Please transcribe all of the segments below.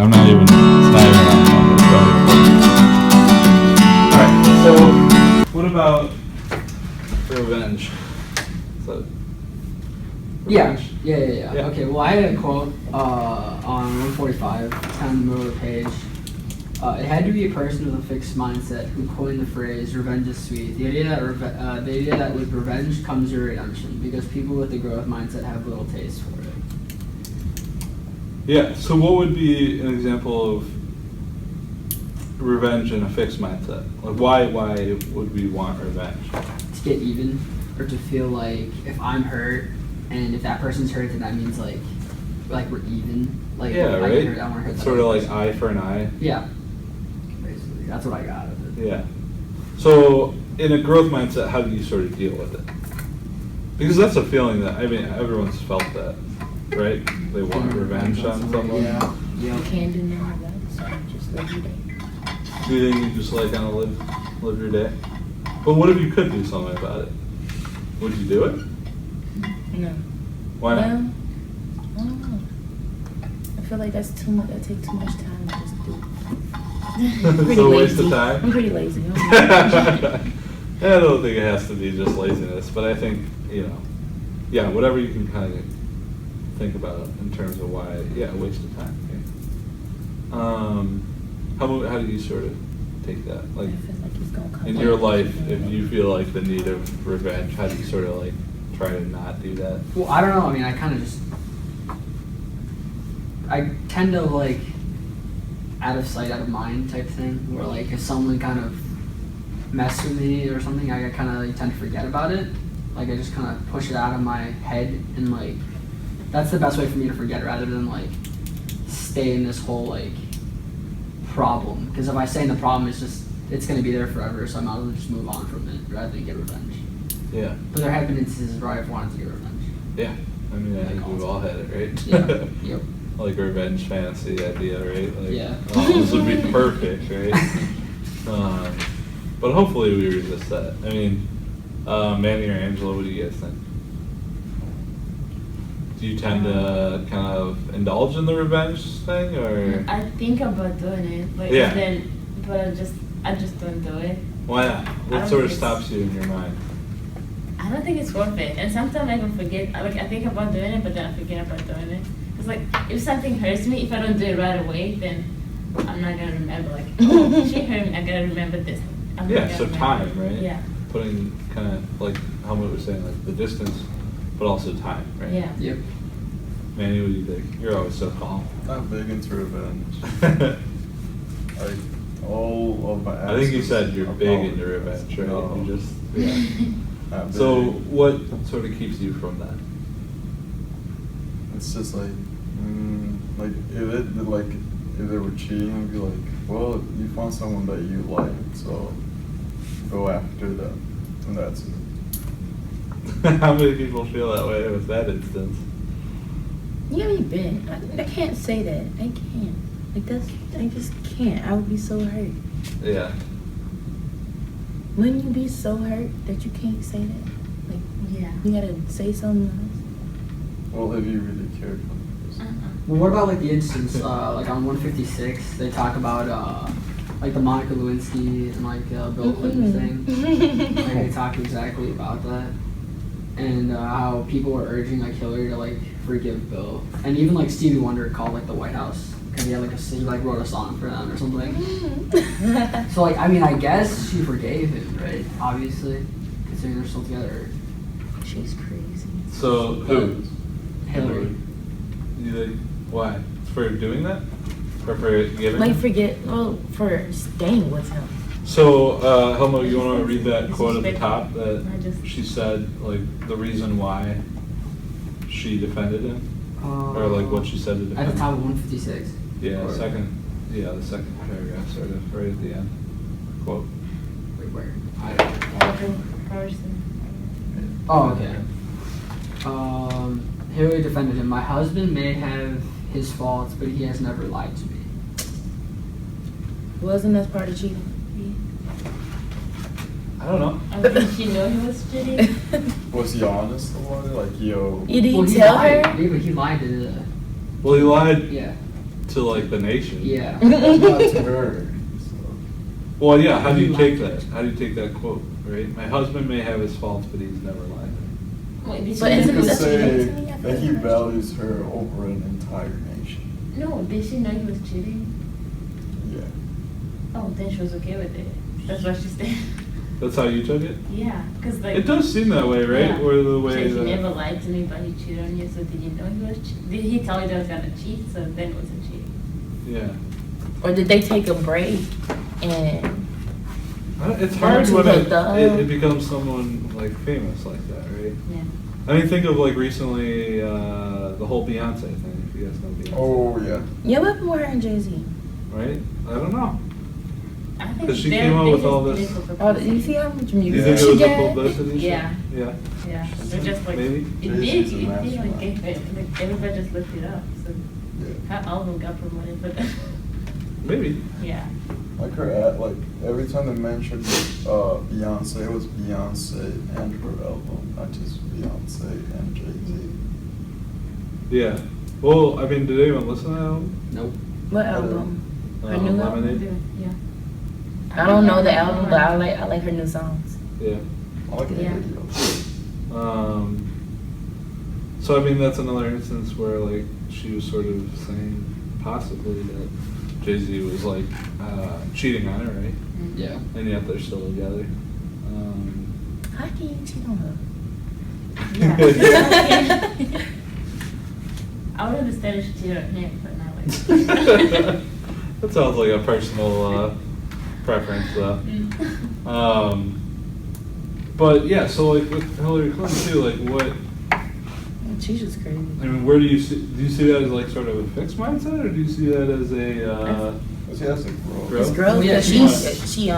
I'm not even. It's not even on the All right. So, what about revenge? So, Yeah. revenge? Yeah. Okay, well, I had a quote on 145, kind of in the middle of the page. It had to be a person with a fixed mindset who coined the phrase "revenge is sweet." The idea that with revenge comes your redemption, because people with a growth mindset have little taste for it. Yeah. So, what would be an example of revenge in a fixed mindset? Like, why would we want revenge? To get even, or to feel like if I'm hurt and if that person's hurt, then that means like we're even. Like Yeah, if right. I get hurt, I want to hurt It's that sort of other like person. eye for an eye. Yeah. Basically, that's what I got out of it. Yeah. So, in a growth mindset, how do you sort of deal with it? Because that's a feeling that, I mean, everyone's felt that, right? They want revenge on someone. Yeah. You can't do none of that, so just live your day. Do you think you just like kind of live your day? But what if you could do something about it? Would you do it? No. Why not? Well, I don't know. I feel like that's too much. That takes too much time to just do. It's a waste of time? I'm pretty lazy. I don't think it has to be just laziness, but I think, yeah, whatever you can kind of think about in terms of why, waste of time. Yeah. How do you sort of take that? Like, I feel like it's gonna come in back. your life, if you feel like the need of revenge, how do you sort of like try to not do that? Well, I don't know. I mean, I tend to like out of sight, out of mind type thing, where like if someone kind of mess with me or something, I kind of tend to forget about it. Like I just kind of push it out of my head, and like that's the best way for me to forget, rather than like stay in this whole like problem. Because if I stay in the problem, it's gonna be there forever. So I might as well just move on from it rather than get revenge. Yeah. But there have been instances where I've wanted to get revenge. Yeah. I mean, I think we've all had it, right? Yeah. Yep. Like revenge fantasy idea, right? Like, Yeah. oh, this would be perfect, right? But hopefully we resist that. I mean, Manny or Angela, what do you guys think? Do you tend to kind of indulge in the revenge thing, or? I think about doing it, but Yeah. I just don't do it. Why not? I What don't sort of think stops you in your mind? I don't think it's worth it, and sometimes I even forget. Like I think about doing it, but then I forget about doing it. It's like if something hurts me, if I don't do it right away, then I'm not gonna remember. Like, oh, she hurt me. I gotta remember this. I'm not Yeah, gonna so remember. time, right? Yeah. Putting kind of like Helmut was saying, like the distance, but also time, right? Yeah. Yep. Manny, what do you think? You're always so calm. I'm big into revenge. Like all of my. I think you said you're actions big are into revenge, right? No. You just, yeah. Not So big. what sort of keeps you from that? It's just like if they were cheating, be like, well, you found someone that you like, so go after them, and that's it. How many people feel that way with that instance? You know, you've been. I can't say that. I can't. Like I just can't. I would be so hurt. Yeah. Wouldn't you be so hurt that you can't say that? Like, Yeah. you gotta say something else. Well, if you really cared for the person. Well, what about like the instance, like on 156, they talk about like the Monica Lewinsky and like Bill Clinton thing. Like they talk exactly about that, and how people were urging like Hillary to like forgive Bill, and even like Stevie Wonder called like the White House because he had he like wrote a song for them or something. So like I mean I guess she forgave him, right? Obviously, considering they're still together. She's crazy. So who? Hillary. You think why? For doing that? Or for giving? Like for staying with him. So, Helmut, you want to read that quote at the top that she said, like, the reason why she defended him? Or, like, what she said to defend At the top him? of 156. Yeah, Or- the second paragraph, sort of, right at the end. Quote. Wait, where? Person. Oh, okay. Hillary defended him. My husband may have his faults, but he has never lied to me. Wasn't that part of cheating? I don't know. I think she knew he was cheating. Was he honest about it? Like, yo. You didn't Well, he tell lied. her? Yeah, but he lied to Well, he lied yeah. to like the nation. Yeah. Not to her. So. Well, yeah. How do you He take lied. that? How do you take that quote? Right. My husband may have his faults, but he's never lied. Wait, did But she isn't You it could such a say hate to me? I feel that he like- values her over an entire nation. No, did she know he was cheating? Yeah. Oh, then she was okay with it. That's what she said. That's how you took it. Yeah, because like. It does seem that way, right? Yeah. Or the way She that. never lied to me, but he cheated on you. So did you know he was? Did he tell you that I was gonna cheat? So then it wasn't cheating. Yeah. Or did they take a break and It's Down hard to when the- it becomes someone like famous like that, right? Yeah. I mean, think of like recently the whole Beyonce thing. If you guys know Beyonce, Oh yeah. yeah, what happened with her and Jay-Z? right? I don't know. I think 'Cause she they're- came out they with just all did this- it for Oh, publicity. you see how much Do you music think it she was a got? publicity? Yeah. Yeah. Yeah, they're just like Maybe. it Jay-Z's did. a It did like mastermind. like everybody just looked it up. So Yeah. her album got promoted, but Maybe. yeah. Like like every time they mentioned Beyonce, it was Beyonce and her album, not just Beyonce and Jay-Z. Yeah. Well, I mean, did anyone listen to that album? Nope. What album? Her new album? Lemonade? Yeah. I don't know the album, but I like her new songs. Yeah. I like the Yeah. video. So I mean, that's another instance where like she was sort of saying possibly that Jay-Z was like cheating on her, right? Yeah. And yet they're still together. How can you cheat on her? Yeah. I would understand if she cheated on him, but not like. That sounds like a personal preference, though. Mm. But yeah, so like with Hillary Clinton too, like what? She's just crazy. I mean, where do you see that as like sort of a fixed mindset, or do you see that as a? But she has to grow. Grow? It's gross Oh, yeah, because she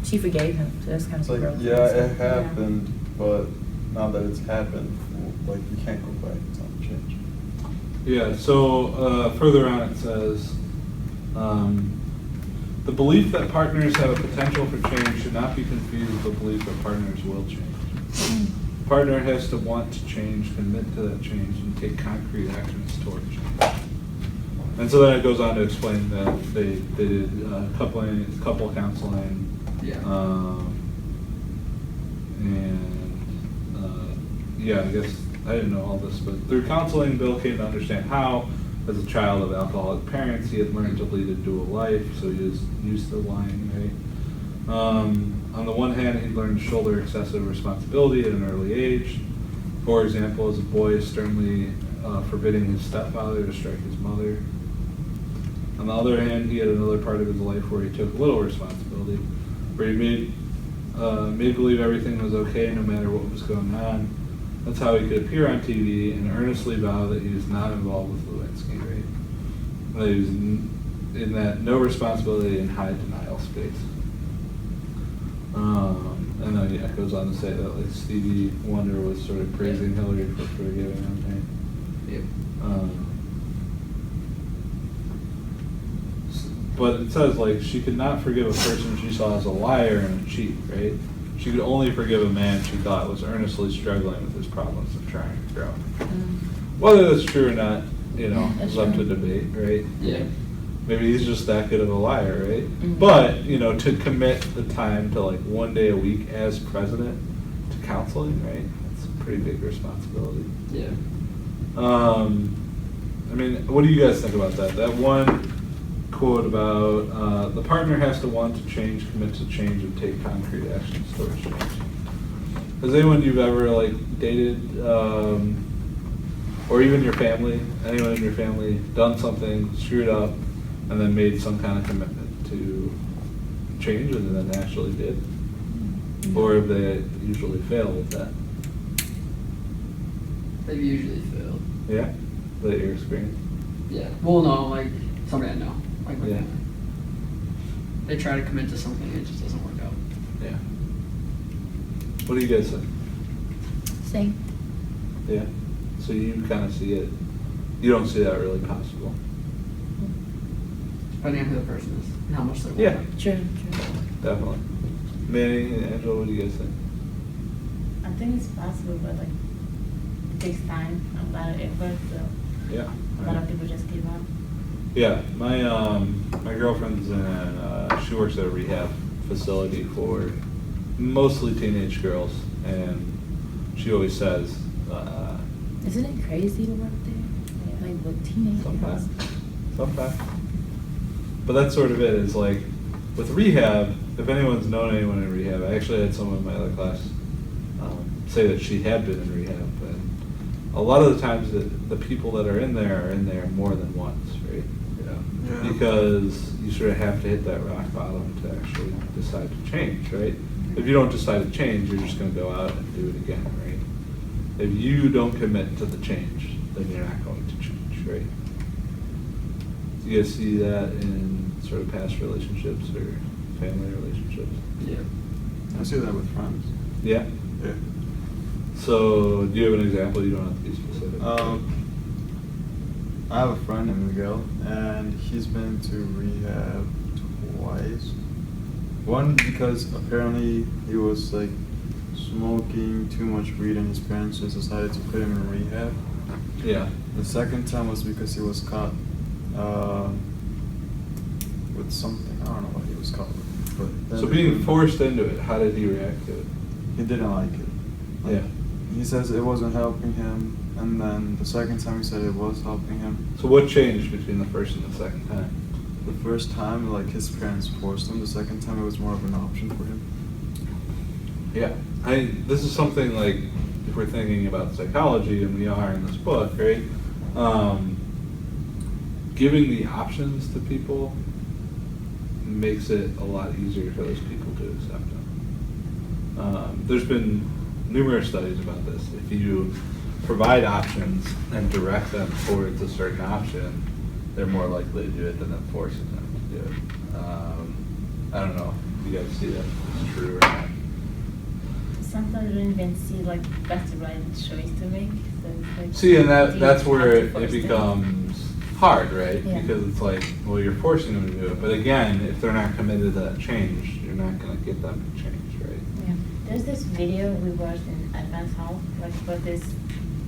she forgave him, so that's kind It's of like, gross. yeah, it happened, but now that it's happened, like you can't go back. It's not change. Yeah. So further on, it says. The belief that partners have a potential for change should not be confused with the belief that partners will change. A partner has to want to change, commit to that change, and take concrete actions toward change. And so then it goes on to explain that they did couple counseling, Yeah. yeah, I guess I didn't know all this, but through counseling, Bill came to understand how, as a child of alcoholic parents, he had learned to lead a dual life, so he was used to lying, right? On the one hand, he learned to shoulder excessive responsibility at an early age. For example, as a boy, sternly forbidding his stepfather to strike his mother. On the other hand, he had another part of his life where he took little responsibility, where he made believe everything was okay no matter what was going on. That's how he could appear on TV and earnestly vow that he was not involved with Lewinsky, right? That he was in that no responsibility and high denial space. And then yeah, it goes on to say that like Stevie Wonder was sort of praising Hillary for forgiving him, right? Yep. But it says like she could not forgive a person she saw as a liar and a cheat, right? She could only forgive a man she thought was earnestly struggling with his problems of trying to grow. Whether that's true or not, you know, That's is up to true. debate, right? Yeah. Maybe he's just that good of a liar, right? Mhm. But, you know, to commit the time to like one day a week as president to counseling, right? That's a pretty big responsibility. Yeah. I mean, what do you guys think about that? That one quote about the partner has to want to change, commit to change, and take concrete actions towards change. Has anyone you've ever like dated, or even your family, anyone in your family, done something, screwed up, and then made some kind of commitment to change, and then actually did? Or have they usually failed with that? They've usually failed. Yeah? That your experience? Yeah. Well, no, like somebody I know, like my Yeah. family. They try to commit to something, it just doesn't work out. Yeah. What do you guys think? Same. Yeah. So you kind of see it. You don't see that really possible. Depending on who the person is and how much they want. Yeah. True. Definitely. Manny and Angela, what do you guys think? I think it's possible, but like it takes time, a lot of effort, so Yeah. a lot of people just give up. Yeah, my girlfriend's in, she works at a rehab facility for mostly teenage girls, and she always says, Isn't it crazy to work there? Like with teenagers? sometimes. But that's sort of it, is like, with rehab, if anyone's known anyone in rehab, I actually had someone in my other class say that she had been in rehab, and a lot of the times the people that are in there more than once, right? Yeah. Because you sort of have to hit that rock bottom to actually decide to change, right? If you don't decide to change, you're just going to go out and do it again, right? If you don't commit to the change, then you're not going to change, right? Do you guys see that in sort of past relationships or family relationships? Yeah. I see that with friends. Yeah? Yeah. So, do you have an example? You don't have to be specific. I have a friend named Miguel, and he's been to rehab twice. One because apparently he was like smoking too much weed, and his parents just decided to put him in rehab. Yeah. The second time was because he was caught with something. I don't know what he was caught with. But then So being forced into it, how did he react to it? he didn't like it. Like, Yeah. He says it wasn't helping him, and then the second time he said it was helping him. So what changed between the first and the second time? The first time, like, his parents forced him. The second time, it was more of an option for him. Yeah. This is something like, if we're thinking about psychology, and we are in this book, right? Giving the options to people makes it a lot easier for those people to accept them. There's been numerous studies about this. If you provide options and direct them towards a certain option, they're more likely to do it than forcing them to do it. I don't know if you guys see that it's true or not. Sometimes you don't even see like that's the right choice to make. So it's like, See, and do you that's where have to it force becomes hard, right? Yeah. Because it's like, well, you're forcing them to do it. But again, if they're not committed to that change, you're not going to get them to change, right? Yeah. There's this video we watched in Advanced Health, like about this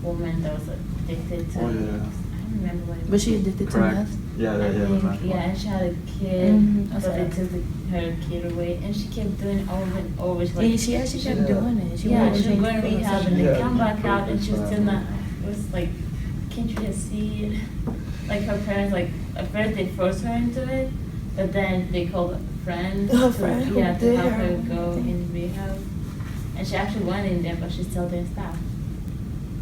woman that was addicted to. Oh, yeah. I don't remember what it was. Was she addicted to Crack. meth? Yeah, I yeah, think, the yeah, and she had a kid, Mhm, but okay. they took her kid away, and she kept doing it over and over. She's Yeah, she actually kept Yeah. doing it. She yeah, was she was going to rehab and then Yeah. come back out, and she was still not. Yeah. It was like, can't you just see it? Like her parents, like at first they forced her into it, but then they called a friend. A friend who yeah, to did help her her own go thing. in rehab, and she actually went in there, but she still didn't stop.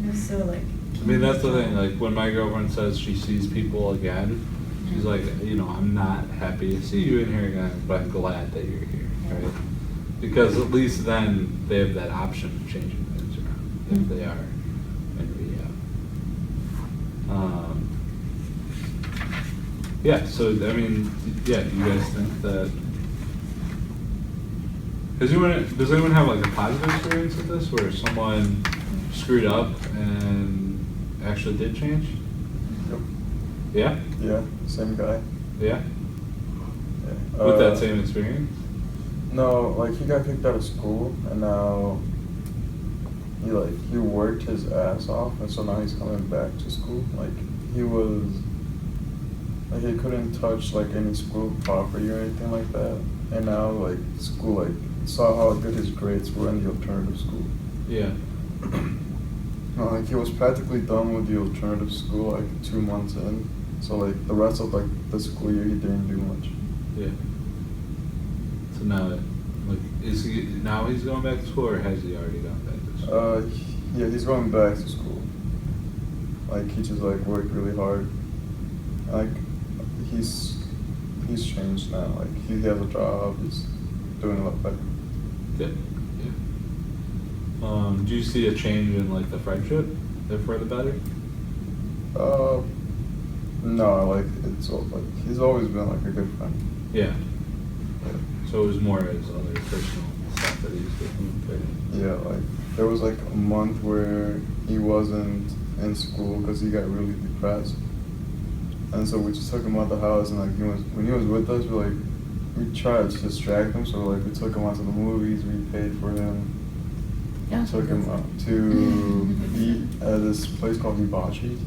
It was so like. I mean, that's the thing. Like, when my girlfriend says she sees people again, she's like, I'm not happy to see you in here again, but I'm glad that you're here, right? Because at least then they have that option of changing things around if they are in rehab. Yeah, so, I mean, yeah, do you guys think that... Does anyone have like a positive experience with this, where someone screwed up and actually did change? Yep. Yeah? Yeah, same guy. Yeah? Yeah. With that same experience? No, like he got kicked out of school, and now he worked his ass off, and so now he's coming back to school. Like he couldn't touch like any school property or anything like that, and now like school saw how good his grades were in the alternative school. Yeah. No, like he was practically done with the alternative school like 2 months in, so like the rest of like the school year he didn't do much. Yeah. So now, like, now he's going back to school, or has he already gone back to school? Yeah, he's going back to school. Like he just like worked really hard. Like he's changed now. Like he has a job. He's doing a lot better. Good. Yeah. Do you see a change in like the friendship, if for the better? No, like he's always been like a good friend. Yeah. So it was more as other personal stuff that he was doing. Right? Yeah, like there was like a month where he wasn't in school because he got really depressed, and so we just took him out the house, and like when he was with us, we tried to distract him. So like we took him out to the movies, we paid for him, Yeah. took him out to eat at this place called Hibachi.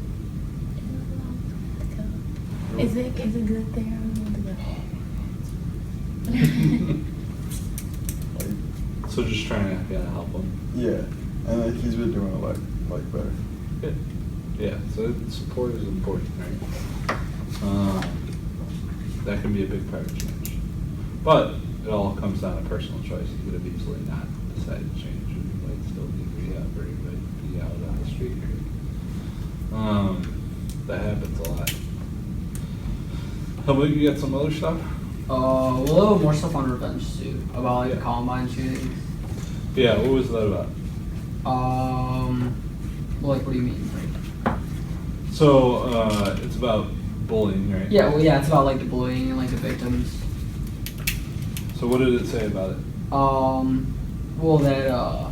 Is it good there? Like, So just trying to help him. yeah, and like he's been doing a lot like better. Good. Yeah, so support is important, right? That can be a big part of change. But it all comes down to personal choice. You could have easily not decided to change. You might still be rehab or you might be out on the street. That happens a lot. How about you get some other stuff? Well, more stuff on revenge too, about like Yeah. the Columbine shootings. Yeah, what was that about? Well, like, what do you mean? Like, So, it's about bullying, right? yeah, well, yeah, it's about like the bullying and like the victims. So what did it say about it? Well, that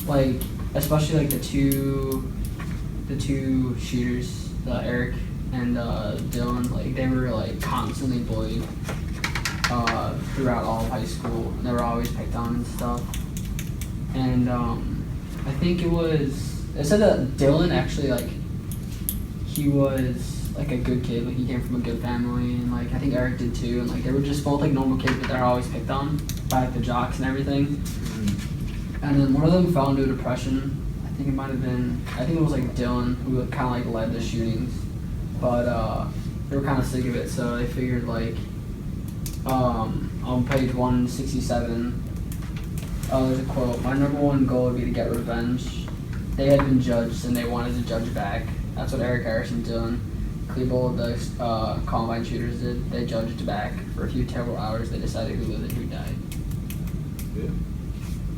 like, especially like the two shooters, Eric and Dylan, like they were like constantly bullied throughout all of high school. They were always picked on and stuff. And I think it said that Dylan actually like he was like a good kid, like he came from a good family, and like I think Eric did too, and like they were just both like normal kids, but they're always picked on by like the jocks and everything. And then one of them fell into depression. I think it was like Dylan who kind of like led the shootings, but they were kind of sick of it, so they figured like on page 167, there's a quote: "My number one goal would be to get revenge. They had been judged and they wanted to judge back." That's what Eric Harrison, Dylan, Klebold, the Columbine shooters did. They judged back for a few terrible hours. They decided who lived and who died. Yeah.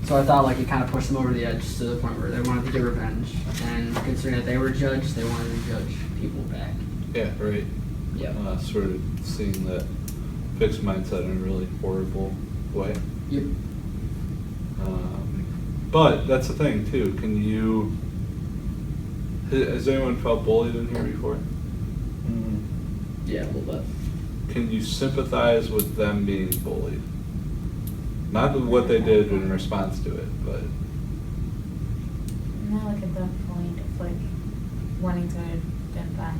So I thought like it kind of pushed them over the edge to the point where they wanted to get revenge, and considering that they were judged, they wanted to judge people back. Yeah, right. Yep. Sort of seeing that fixed mindset in a really horrible way. Yep. But that's the thing too. Has anyone felt bullied in here before? Mm. Yeah, a little bit. Can you sympathize with them being bullied? Not with what they did in response to it, but Not like at that point of like wanting to get back.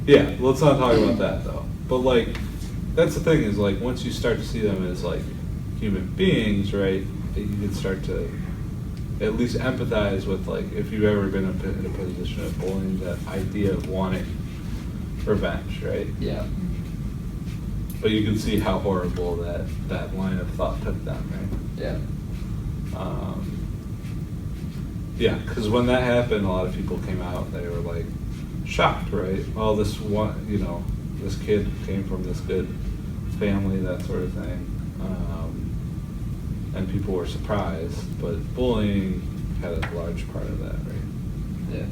yeah, let's not talk about that though. But like, that's the thing is like once you start to see them as like human beings, right? You can start to at least empathize with like if you've ever been in a position of bullying, that idea of wanting revenge, right? Yeah. But you can see how horrible that line of thought took them, right? Yeah. Yeah, because when that happened, a lot of people came out. They were like shocked, right? Oh, this kid came from this good family, that sort of thing, and people were surprised. But bullying had a large part of that, right? Yeah.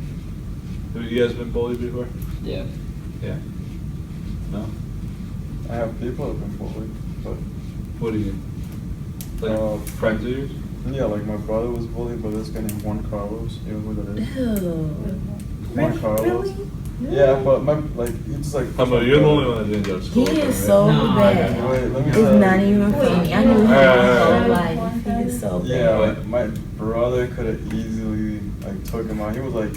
Have you guys been bullied before? Yeah. Yeah. No. I have people that have been bullied, but What do you like? Friends of yours? yeah, like my brother was bullied by this guy named Juan Carlos. You know who that is? Ew. Juan Carlos. Really? Yeah, but he just like. How about you're the only one that didn't go to He school? with him, is right? so No, bad. Wait, let me It's tell not you. even funny. I knew him my whole life. He is so bad. Yeah, like my brother could have easily like took him out. He was like,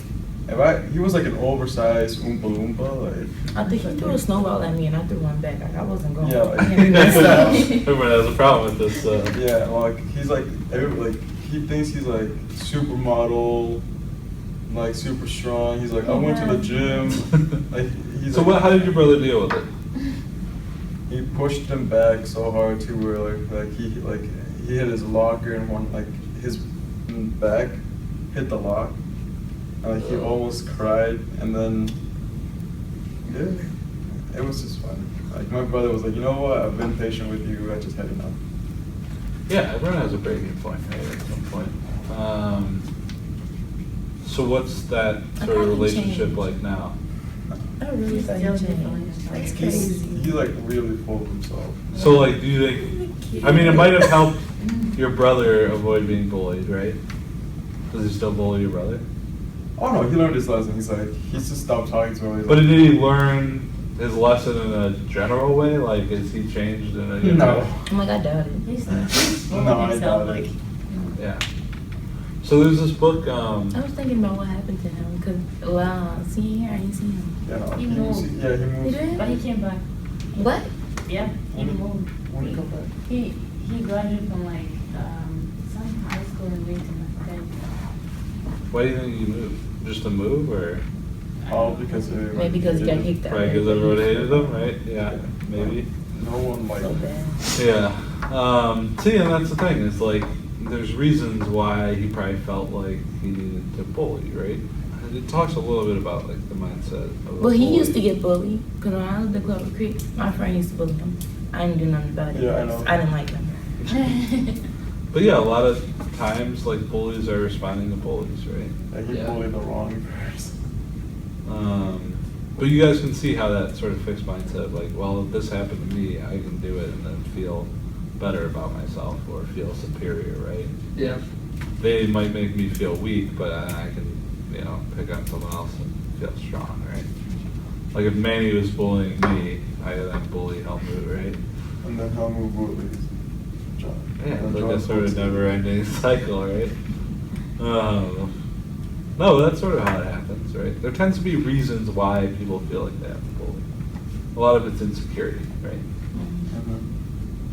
he was like an oversized Oompa Loompa. Like, I think he threw a snowball at me and I threw one back. Like I wasn't going. Yeah, like- He messed up. Everyone has a problem with this. yeah, like he's like he thinks he's like supermodel, like super strong. He's like, I went to the gym. Like he's So like, how did your brother deal with it? he pushed him back so hard to where he hit his locker and one like his back hit the lock. And, like he almost cried, and then yeah, it was just fun. Like my brother was like, you know what? I've been patient with you. I just had enough. Yeah, everyone has a breaking point, right? At some point. So what's that I sort of kinda relationship changed. like now? I really thought he changed. Like it's crazy. He's like really full of himself. So like, do you think? I mean, it might have helped your brother avoid being bullied, right? Does he still bully your brother? Oh no, he learned his lesson. He's just stopped talking to him. He's But like, did he learn his lesson in a general way? Like, is he changed in a? No. I'm like I doubt it. He's No, I himself doubt it. like Yeah. So there's this book. I was thinking about what happened to him because seeing here, I didn't see him. Yeah, no, He moved. Yeah, he moved. He did? But he came back. What? Yeah, he moved. When did he come back? He graduated from like some high school in Wheaton, I think. Why do you think you moved? Just to move, or Oh, because everyone Maybe because he got hated him. kicked out. probably because everyone hated him, right? Yeah, maybe. No one liked So him. bad. Yeah. See, and that's the thing. It's like there's reasons why he probably felt like he needed to bully, right? And it talks a little bit about like the mindset of a Well, he bully. used to get bullied because when I was at Clover Creek, my friend used to bully him. I didn't do nothing about it. Yeah, I know. I didn't like him. But yeah, a lot of times like bullies are responding to bullies, right? Like, he Yeah. bullied the wrong person. But you guys can see how that sort of fixed mindset, like, well, if this happened to me, I can do it and then feel better about myself or feel superior, right? Yeah. They might make me feel weak, but I can, pick on someone else and feel strong, right? Like if Manny was bullying me, I then bully Helmut, right? And then Helmut bullies John. Yeah, And it's like John a sort of bullies him. never-ending cycle, right? No, that's sort of how it happens, right? There tends to be reasons why people feel like they have to bully. A lot of it's insecurity, right? Mhm.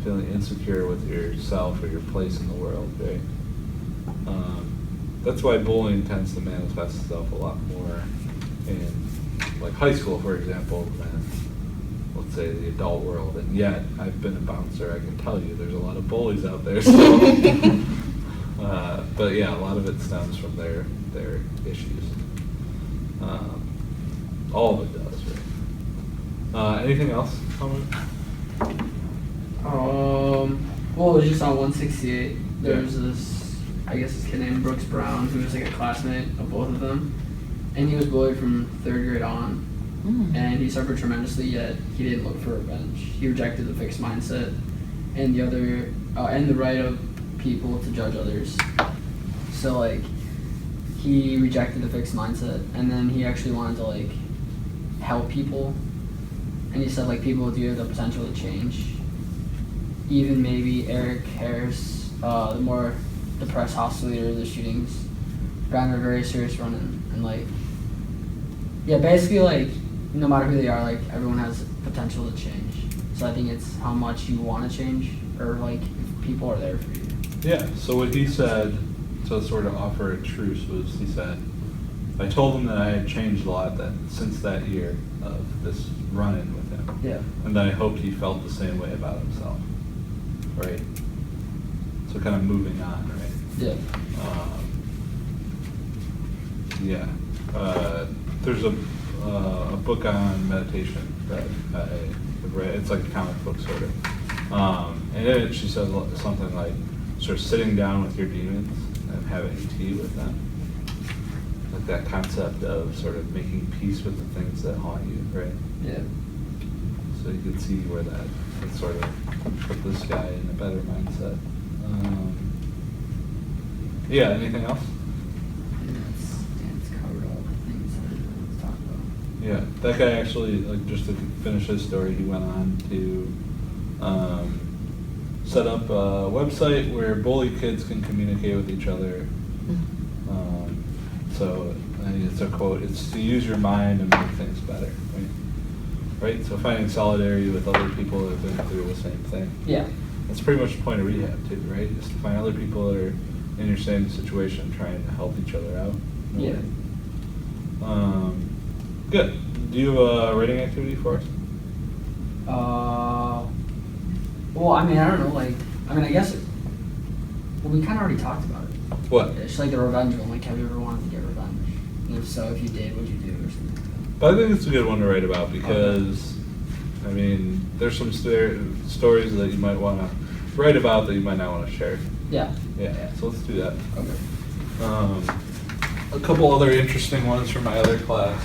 Feeling insecure with yourself or your place in the world, right? That's why bullying tends to manifest itself a lot more in, like, high school, for example, than, let's say, the adult world. And yet, I've been a bouncer. I can tell you, there's a lot of bullies out there still. But yeah, a lot of it stems from their issues. All of it does, right? Anything else? Well, it was just on 168. There's this, I guess this kid named Brooks Brown, who was like a classmate of both of them. And he was bullied from 3rd grade on. And he suffered tremendously, yet he didn't look for revenge. He rejected the fixed mindset and the right of people to judge others. So like, he rejected the fixed mindset, and then he actually wanted to like help people. And he said like people do have the potential to change. Even maybe Eric Harris, the more depressed hostile leader of the shootings, got in a very serious run and like, yeah, basically like, no matter who they are, like everyone has potential to change. So I think it's how much you want to change, or like if people are there for you. Yeah, so what he said, to sort of offer a truce, was he said, I told him that I had changed a lot since that year of this run-in with him. Yeah. And that I hoped he felt the same way about himself, right? So kind of moving on, right? Yeah. There's a book on meditation that I read. It's like a comic book sort of. And in it, she says something like sort of sitting down with your demons and having tea with them. Like that concept of sort of making peace with the things that haunt you, right? Yeah. So you can see where that sort of put this guy in a better mindset. Yeah, anything else? It's covered all the things that we talked about. Yeah, that guy actually, like, just to finish his story, he went on to set up a website where bully kids can communicate with each other. So I think it's a quote, it's to use your mind and make things better, right? So finding solidarity with other people that have been through the same thing. Yeah. That's pretty much the point of rehab too, right? Is to find other people that are in your same situation, trying to help each other out. Yeah. Good. Do you have a writing activity for us? Well, I mean, I don't know, like, I guess, well, we kind of already talked about it. What? It's like the revenge one, like, have you ever wanted to get revenge? And if so, if you did, what'd you do, or something like that? But I think it's a good one to write about because, I mean, there's some stories that you might want to write about that you might not want to share. Yeah. Yeah, so let's do that. Okay. A couple other interesting ones from my other class.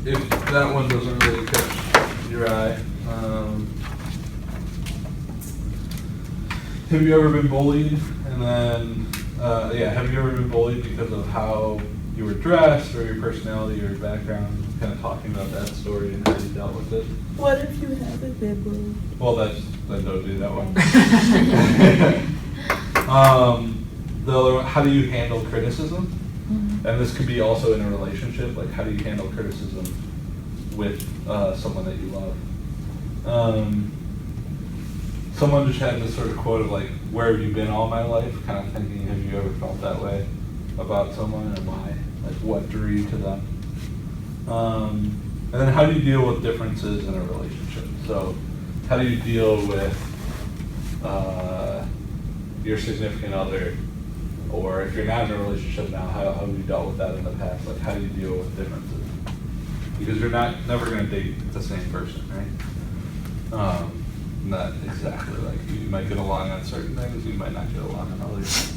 If that one doesn't really catch your eye, have you ever been bullied? And then, have you ever been bullied because of how you were dressed or your personality or your background? kind of talking about that story and how you dealt with it. What if you haven't been moved? Well, then don't do that one. The other one, how do you handle criticism? Mhm. And this could be also in a relationship, like how do you handle criticism with someone that you love? Someone just had this sort of quote of like, where have you been all my life? Kind of thinking, have you ever felt that way about someone and why? Like what drew you to them? And then how do you deal with differences in a relationship? So how do you deal with your significant other? Or if you're not in a relationship now, how have you dealt with that in the past? Like how do you deal with differences? Because you're never going to date the same person, right? Not exactly. Like you might get along on certain things, you might not get along on others.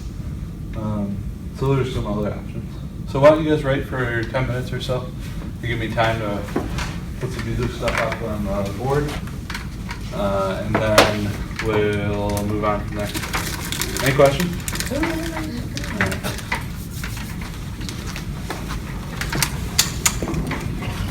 So there's some other options. So why don't you guys write for 10 minutes or so? To give me time to put some music stuff up on the board, and then we'll move on from there. Any questions?